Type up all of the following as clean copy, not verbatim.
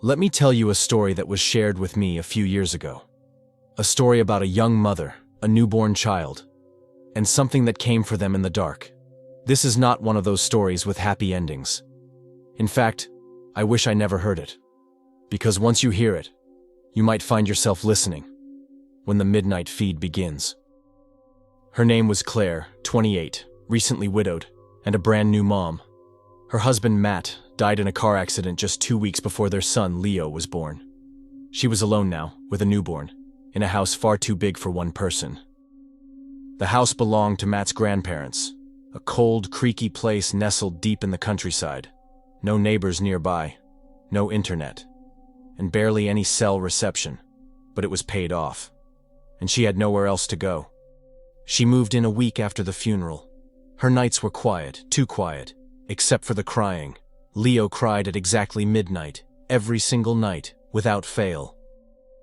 Let me tell you a story that was shared with me a few years ago. A story about a young mother, a newborn child, and something that came for them in the dark. This is not one of those stories with happy endings. In fact, I wish I never heard it. Because once you hear it, you might find yourself listening when the midnight feed begins. Her name was Claire, 28, recently widowed, and a brand new mom. Her husband, Matt, died in a car accident just 2 weeks before their son, Leo, was born. She was alone now, with a newborn, in a house far too big for one person. The house belonged to Matt's grandparents, a cold, creaky place nestled deep in the countryside. No neighbors nearby, no internet, and barely any cell reception, but it was paid off, and she had nowhere else to go. She moved in a week after the funeral. Her nights were quiet, too quiet, except for the crying. Leo cried at exactly midnight, every single night, without fail.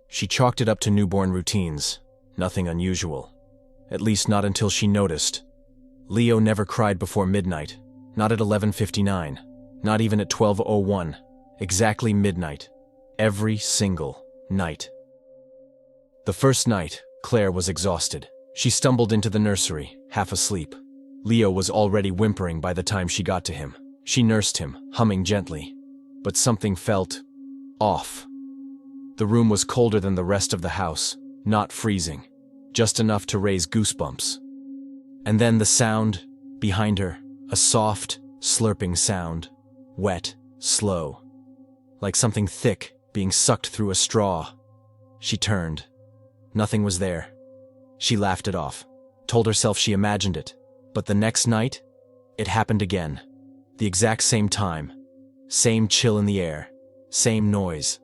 She chalked it up to newborn routines, nothing unusual. At least not until she noticed. Leo never cried before midnight, not at 11:59, not even at 12:01, exactly midnight, every single night. The first night, Claire was exhausted. She stumbled into the nursery, half asleep. Leo was already whimpering by the time she got to him. She nursed him, humming gently. But something felt off. The room was colder than the rest of the house, not freezing, just enough to raise goosebumps. And then the sound, behind her, a soft, slurping sound, wet, slow, like something thick being sucked through a straw. She turned. Nothing was there. She laughed it off, told herself she imagined it. But the next night, it happened again. The exact same time. Same chill in the air. Same noise.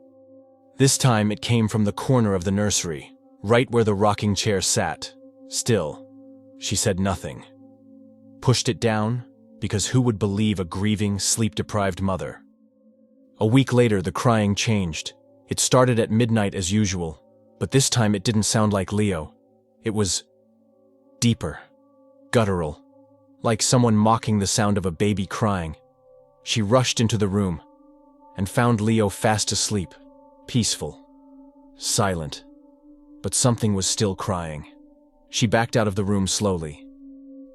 This time it came from the corner of the nursery, right where the rocking chair sat. Still, she said nothing. Pushed it down, because who would believe a grieving, sleep-deprived mother? A week later, the crying changed. It started at midnight as usual, but this time it didn't sound like Leo. It was deeper, guttural, like someone mocking the sound of a baby crying. She rushed into the room and found Leo fast asleep, peaceful, silent, but something was still crying. She backed out of the room slowly,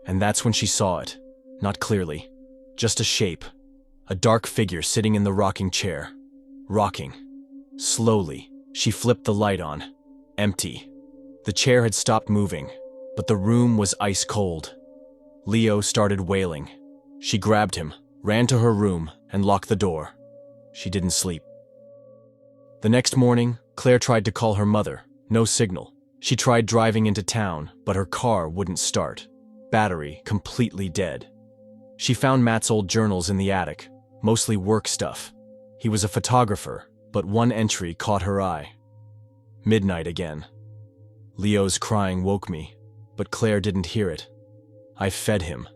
and that's when she saw it, not clearly, just a shape, a dark figure sitting in the rocking chair, rocking. Slowly, she flipped the light on, empty. The chair had stopped moving, but the room was ice cold. Leo started wailing. She grabbed him, ran to her room, and locked the door. She didn't sleep. The next morning, Claire tried to call her mother. No signal. She tried driving into town, but her car wouldn't start. Battery completely dead. She found Matt's old journals in the attic, mostly work stuff. He was a photographer, but one entry caught her eye. Midnight again. Leo's crying woke me, but Claire didn't hear it. I fed him,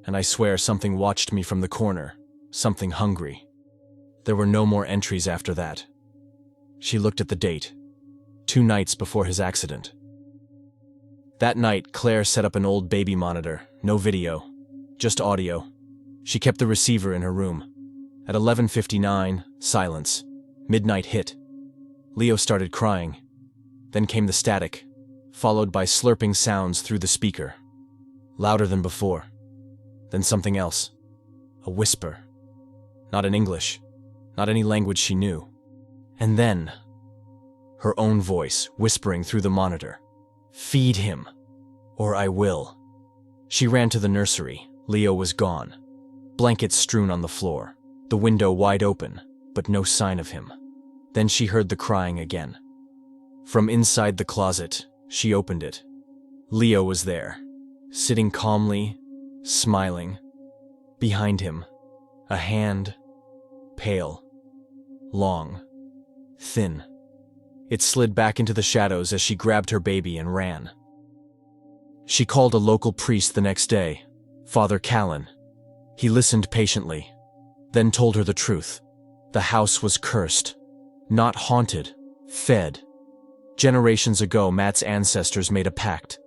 and I swear something watched me from the corner, something hungry. There were no more entries after that. She looked at the date, 2 nights before his accident. That night, Claire set up an old baby monitor, no video, just audio. She kept the receiver in her room. At 11:59, silence. Midnight hit. Leo started crying. Then came the static, followed by slurping sounds through the speaker. Louder than before. Then something else. A whisper. Not in English. Not any language she knew. And then, her own voice whispering through the monitor. "Feed him, or I will." She ran to the nursery. Leo was gone. Blankets strewn on the floor. The window wide open, but no sign of him. Then she heard the crying again. From inside the closet, she opened it. Leo was there, sitting calmly, smiling. Behind him, a hand, pale, long, thin. It slid back into the shadows as she grabbed her baby and ran. She called a local priest the next day, Father Callan. He listened patiently, then told her the truth. The house was cursed, not haunted, fed. Generations ago, Matt's ancestors made a pact.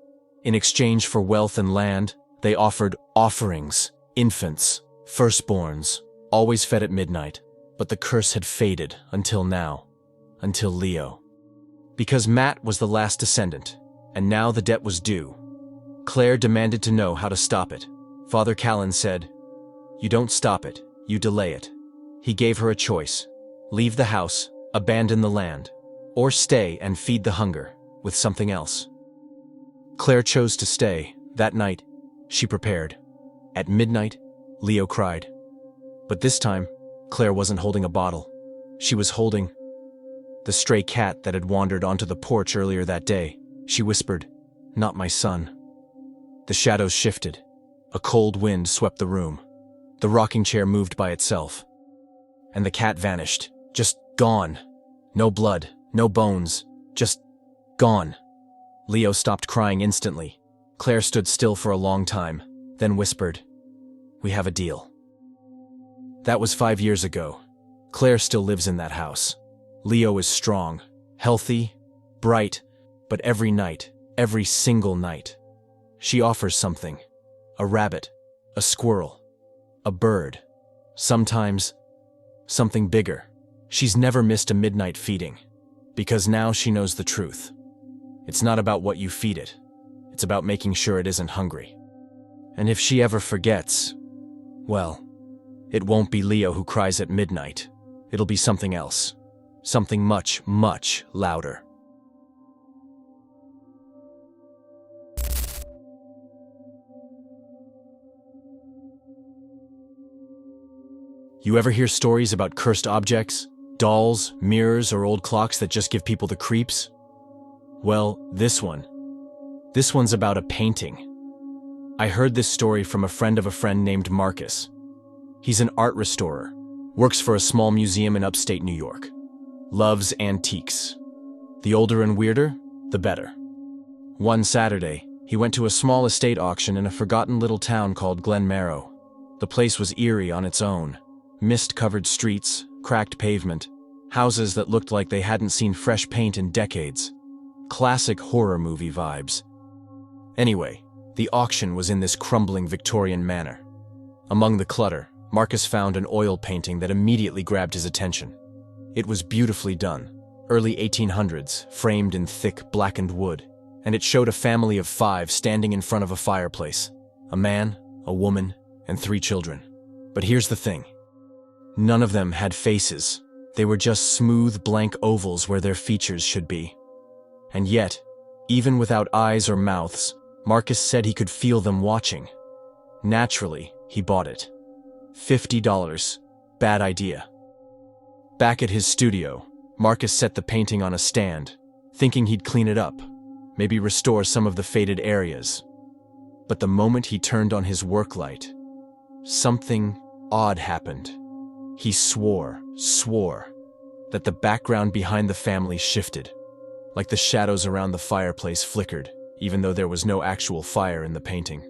In exchange for wealth and land, they offered offerings, infants, firstborns, always fed at midnight. But the curse had faded until now, until Leo. Because Matt was the last descendant, and now the debt was due. Claire demanded to know how to stop it. Father Callan said, "You don't stop it, you delay it." He gave her a choice: leave the house, abandon the land, or stay and feed the hunger with something else. Claire chose to stay. That night, she prepared. At midnight, Leo cried. But this time, Claire wasn't holding a bottle. She was holding the stray cat that had wandered onto the porch earlier that day. She whispered, "Not my son." The shadows shifted. A cold wind swept the room. The rocking chair moved by itself. And the cat vanished. Just gone. No blood, no bones, just gone. Leo stopped crying instantly. Claire stood still for a long time, then whispered, "We have a deal." That was 5 years ago. Claire still lives in that house. Leo is strong, healthy, bright, but every night, every single night, she offers something: a rabbit, a squirrel, a bird, sometimes something bigger. She's never missed a midnight feeding, because now she knows the truth. It's not about what you feed it. It's about making sure it isn't hungry. And if she ever forgets, well, it won't be Leo who cries at midnight. It'll be something else. Something much, much louder. You ever hear stories about cursed objects? Dolls, mirrors, or old clocks that just give people the creeps? Well, this one's about a painting. I heard this story from a friend of a friend named Marcus. He's an art restorer, works for a small museum in upstate New York. Loves antiques. The older and weirder, the better. One Saturday, he went to a small estate auction in a forgotten little town called Glen Marrow. The place was eerie on its own. Mist-covered streets, cracked pavement, houses that looked like they hadn't seen fresh paint in decades. Classic horror movie vibes. Anyway, the auction was in this crumbling Victorian manor. Among the clutter, Marcus found an oil painting that immediately grabbed his attention. It was beautifully done, early 1800s, framed in thick, blackened wood, and it showed a family of 5 standing in front of a fireplace: a man, a woman, and 3 children. But here's the thing. None of them had faces. They were just smooth, blank ovals where their features should be. And yet, even without eyes or mouths, Marcus said he could feel them watching. Naturally, he bought it. $50. Bad idea. Back at his studio, Marcus set the painting on a stand, thinking he'd clean it up, maybe restore some of the faded areas. But the moment he turned on his work light, something odd happened. He swore that the background behind the family shifted, like the shadows around the fireplace flickered, even though there was no actual fire in the painting.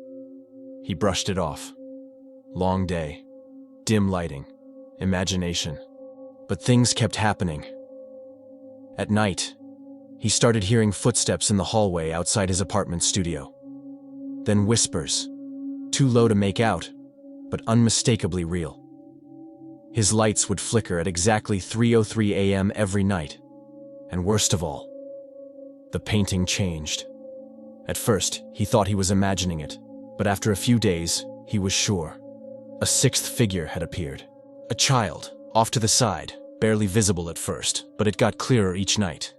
He brushed it off. Long day, dim lighting, imagination. But things kept happening. At night, he started hearing footsteps in the hallway outside his apartment studio. Then whispers, too low to make out, but unmistakably real. His lights would flicker at exactly 3:03 a.m. every night. And worst of all, the painting changed. At first, he thought he was imagining it, but after a few days, he was sure. A 6th figure had appeared. A child, off to the side, barely visible at first, but it got clearer each night.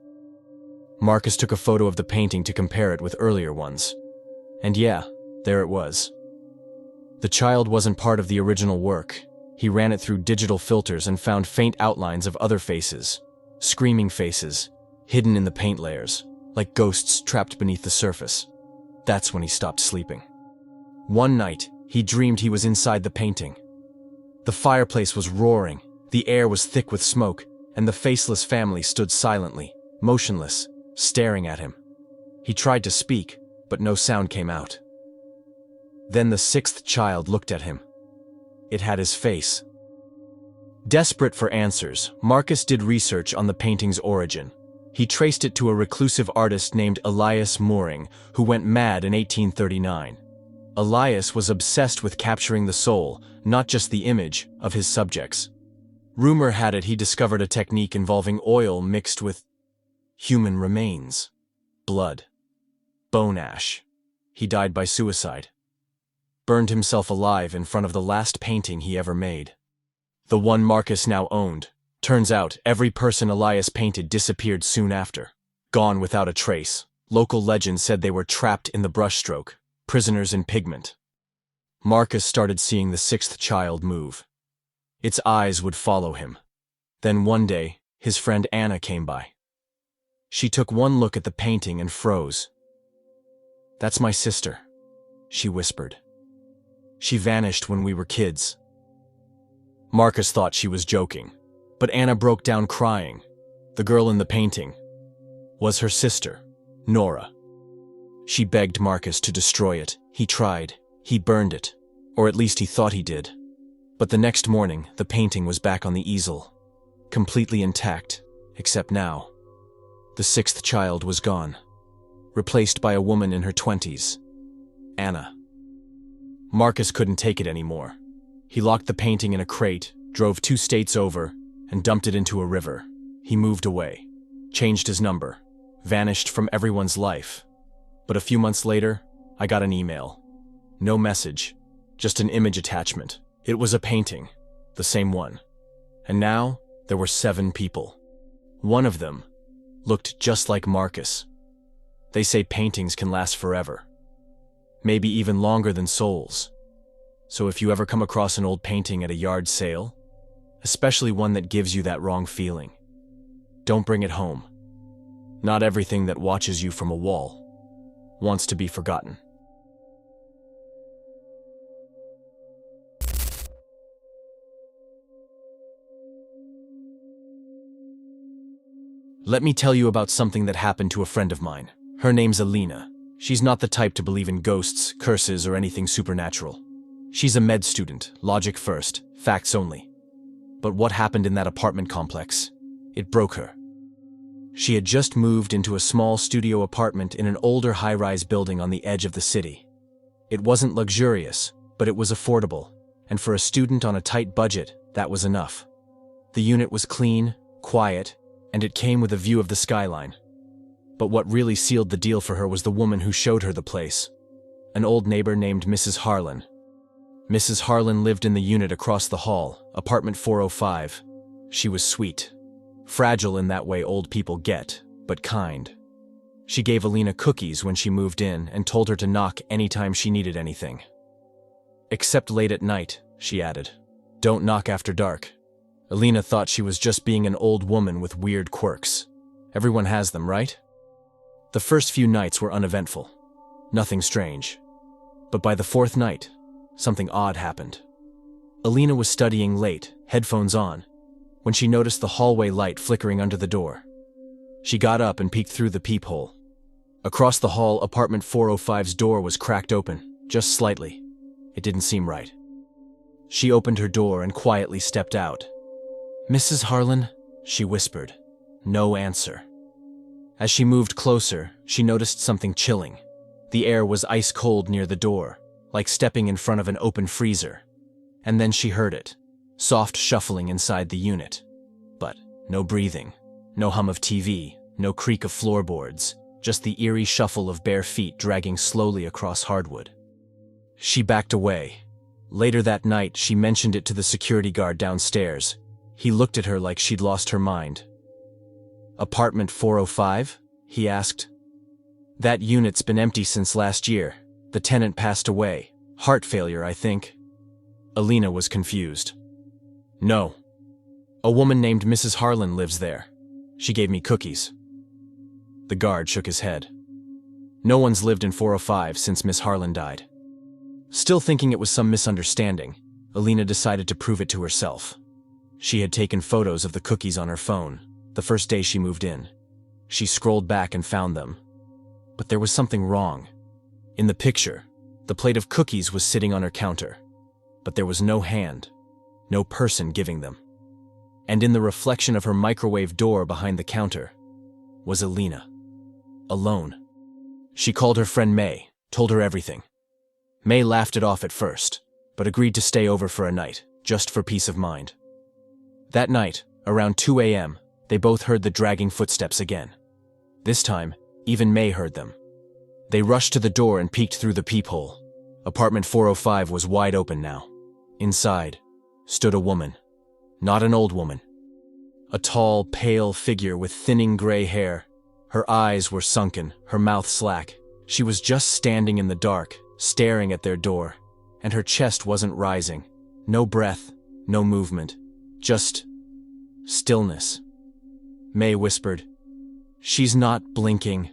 Marcus took a photo of the painting to compare it with earlier ones. And yeah, there it was. The child wasn't part of the original work. He ran it through digital filters and found faint outlines of other faces, screaming faces, hidden in the paint layers, like ghosts trapped beneath the surface. That's when he stopped sleeping. One night, he dreamed he was inside the painting. The fireplace was roaring, the air was thick with smoke, and the faceless family stood silently, motionless, staring at him. He tried to speak, but no sound came out. Then the 6th child looked at him. It had his face. Desperate for answers, Marcus did research on the painting's origin. He traced it to a reclusive artist named Elias Mooring, who went mad in 1839. Elias was obsessed with capturing the soul, not just the image, of his subjects. Rumor had it he discovered a technique involving oil mixed with human remains, blood, bone ash. He died by suicide. Burned himself alive in front of the last painting he ever made. The one Marcus now owned. Turns out every person Elias painted disappeared soon after. Gone without a trace. Local legend said they were trapped in the brushstroke, prisoners in pigment. Marcus started seeing the sixth child move. Its eyes would follow him. Then one day, his friend Anna came by. She took one look at the painting and froze. "That's my sister," she whispered. "She vanished when we were kids." Marcus thought she was joking, but Anna broke down crying. The girl in the painting was her sister, Nora. She begged Marcus to destroy it. He tried. He burned it, or at least he thought he did. But the next morning, the painting was back on the easel, completely intact, except now. The sixth child was gone, replaced by a woman in her 20s, Anna. Marcus couldn't take it anymore. He locked the painting in a crate, drove 2 states over, and dumped it into a river. He moved away, changed his number, vanished from everyone's life. But a few months later, I got an email. No message, just an image attachment. It was a painting, the same one. And now, there were 7 people. One of them looked just like Marcus. They say paintings can last forever. Maybe even longer than souls. So if you ever come across an old painting at a yard sale, especially one that gives you that wrong feeling, don't bring it home. Not everything that watches you from a wall wants to be forgotten. Let me tell you about something that happened to a friend of mine. Her name's Alina. She's not the type to believe in ghosts, curses, or anything supernatural. She's a med student, logic first, facts only. But what happened in that apartment complex? It broke her. She had just moved into a small studio apartment in an older high-rise building on the edge of the city. It wasn't luxurious, but it was affordable, and for a student on a tight budget, that was enough. The unit was clean, quiet, and it came with a view of the skyline. But what really sealed the deal for her was the woman who showed her the place. An old neighbor named Mrs. Harlan. Mrs. Harlan lived in the unit across the hall, apartment 405. She was sweet. Fragile in that way old people get, but kind. She gave Alina cookies when she moved in and told her to knock anytime she needed anything. "Except late at night," she added. "Don't knock after dark." Alina thought she was just being an old woman with weird quirks. Everyone has them, right? The first few nights were uneventful. Nothing strange. But by the 4th night, something odd happened. Alina was studying late, headphones on, when she noticed the hallway light flickering under the door. She got up and peeked through the peephole. Across the hall, apartment 405's door was cracked open, just slightly. It didn't seem right. She opened her door and quietly stepped out. "Mrs. Harlan?" she whispered. No answer. As she moved closer, she noticed something chilling. The air was ice cold near the door, like stepping in front of an open freezer. And then she heard it, soft shuffling inside the unit. But no breathing, no hum of TV, no creak of floorboards, just the eerie shuffle of bare feet dragging slowly across hardwood. She backed away. Later that night, she mentioned it to the security guard downstairs. He looked at her like she'd lost her mind. "Apartment 405?" he asked. "That unit's been empty since last year. The tenant passed away. Heart failure, I think." Alina was confused. "No. A woman named Mrs. Harlan lives there. She gave me cookies." The guard shook his head. "No one's lived in 405 since Miss Harlan died." Still thinking it was some misunderstanding, Alina decided to prove it to herself. She had taken photos of the cookies on her phone, the first day she moved in. She scrolled back and found them. But there was something wrong. In the picture, the plate of cookies was sitting on her counter, but there was no hand, no person giving them. And in the reflection of her microwave door behind the counter was Alina, alone. She called her friend May, told her everything. May laughed it off at first, but agreed to stay over for a night, just for peace of mind. That night, around 2 a.m., they both heard the dragging footsteps again. This time, even May heard them. They rushed to the door and peeked through the peephole. Apartment 405 was wide open now. Inside stood a woman. Not an old woman. A tall, pale figure with thinning gray hair. Her eyes were sunken, her mouth slack. She was just standing in the dark, staring at their door, and her chest wasn't rising. No breath, no movement, just stillness. May whispered, "She's not blinking."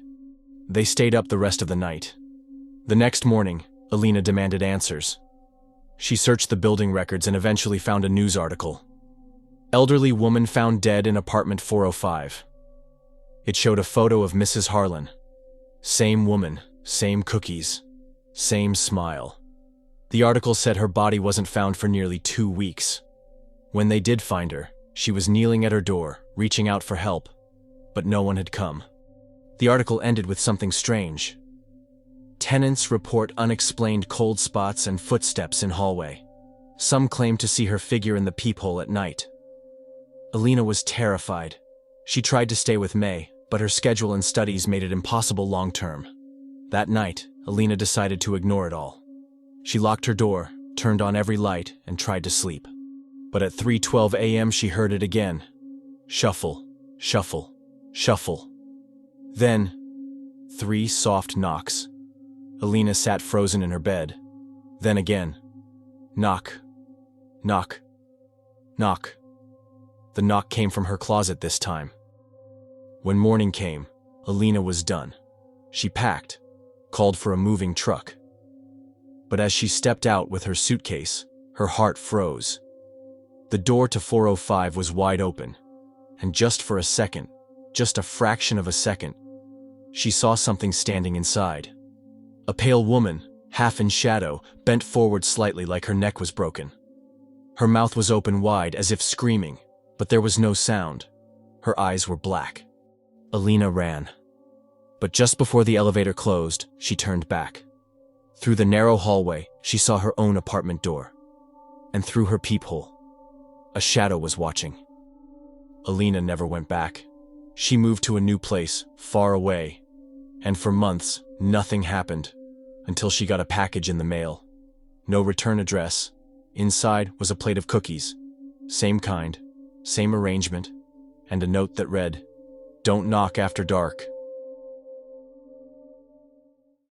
They stayed up the rest of the night. The next morning, Alina demanded answers. She searched the building records and eventually found a news article. Elderly woman found dead in apartment 405. It showed a photo of Mrs. Harlan. Same woman, same cookies, same smile. The article said her body wasn't found for nearly 2 weeks. When they did find her, she was kneeling at her door, reaching out for help, but no one had come. The article ended with something strange. Tenants report unexplained cold spots and footsteps in hallway. Some claim to see her figure in the peephole at night. Alina was terrified. She tried to stay with May, but her schedule and studies made it impossible long-term. That night, Alina decided to ignore it all. She locked her door, turned on every light, and tried to sleep. But at 3:12 a.m. she heard it again. Shuffle, shuffle, shuffle. Then, 3 soft knocks. Alina sat frozen in her bed. Then again. Knock, knock, knock. The knock came from her closet this time. When morning came, Alina was done. She packed, called for a moving truck. But as she stepped out with her suitcase, her heart froze. The door to 405 was wide open, and just for a second, just a fraction of a second, she saw something standing inside. A pale woman, half in shadow, bent forward slightly like her neck was broken. Her mouth was open wide as if screaming, but there was no sound. Her eyes were black. Alina ran. But just before the elevator closed, she turned back. Through the narrow hallway, she saw her own apartment door. And through her peephole, a shadow was watching. Alina never went back. She moved to a new place, far away. And for months, nothing happened, until she got a package in the mail. No return address. Inside was a plate of cookies. Same kind, same arrangement, and a note that read, "Don't knock after dark."